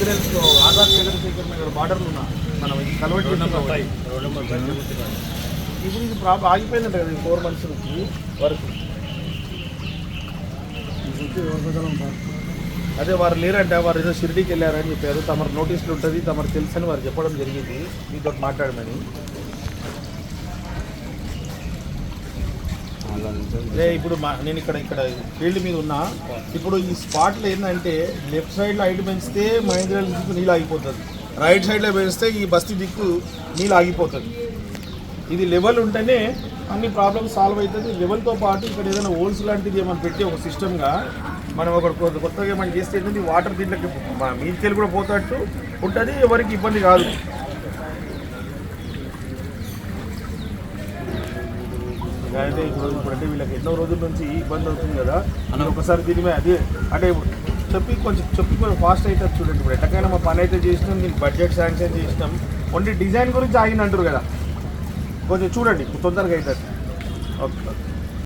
మైగ్రెన్స్ ఆజాద్ చంద్రశేఖర్ నగర్ బార్డర్లు ఉన్నా మనం ఈ కలవట్ ఇప్పుడు ఇది ప్రాబ్లం ఆగిపోయిందంట కదా 4 months నుంచి వరకు. అదే వారు లేరంటే వారు ఏదో షిరిడీకి వెళ్ళారని చెప్పారు. తమరు నోటీసులు ఉంటుంది, తమరు తెలుసు అని వారు చెప్పడం జరిగింది మీతో మాట్లాడమని. ఇప్పుడు నేను ఇక్కడ ఫీల్డ్ మీద ఉన్నా. ఇప్పుడు ఈ స్పాట్లో ఏంటంటే లెఫ్ట్ సైడ్లో హైట్ పెంచితే మహేంద్ర దిక్కు నీళ్ళు ఆగిపోతుంది, రైట్ సైడ్లో పెంచితే ఈ బస్తీ దిక్కు నీళ్ళు ఆగిపోతుంది. ఇది లెవెల్ ఉంటేనే అన్ని ప్రాబ్లమ్స్ సాల్వ్ అవుతుంది. లెవెల్తో పాటు ఇక్కడ ఏదైనా హోల్స్ లాంటిది ఏమైనా పెట్టి ఒక సిస్టమ్గా మనం ఒక కొత్తగా ఏమైనా చేస్తే ఏంటంటే వాటర్ దీంట్లోకి మీదికెళ్ళి కూడా పోతట్టు ఉంటుంది, ఎవరికి ఇబ్బంది కాదు. అయితే ఇప్పుడంటే వీళ్ళకి ఎన్నో రోజుల నుంచి ఇబ్బంది అవుతుంది కదా అని ఒకసారి దీని మీద అదే అంటే చెప్పి కొంచెం ఫాస్ట్ అవుతుంది చూడండి. ఇప్పుడు ఎట్టకైనా మా పని అయితే చేసినాం, దీనికి బడ్జెట్ శాంక్షన్ చేసినాం, ఓన్లీ డిజైన్ గురించి ఆగిన అంటారు కదా, కొంచెం చూడండి తొందరగా అవుతుంది. ఓకే.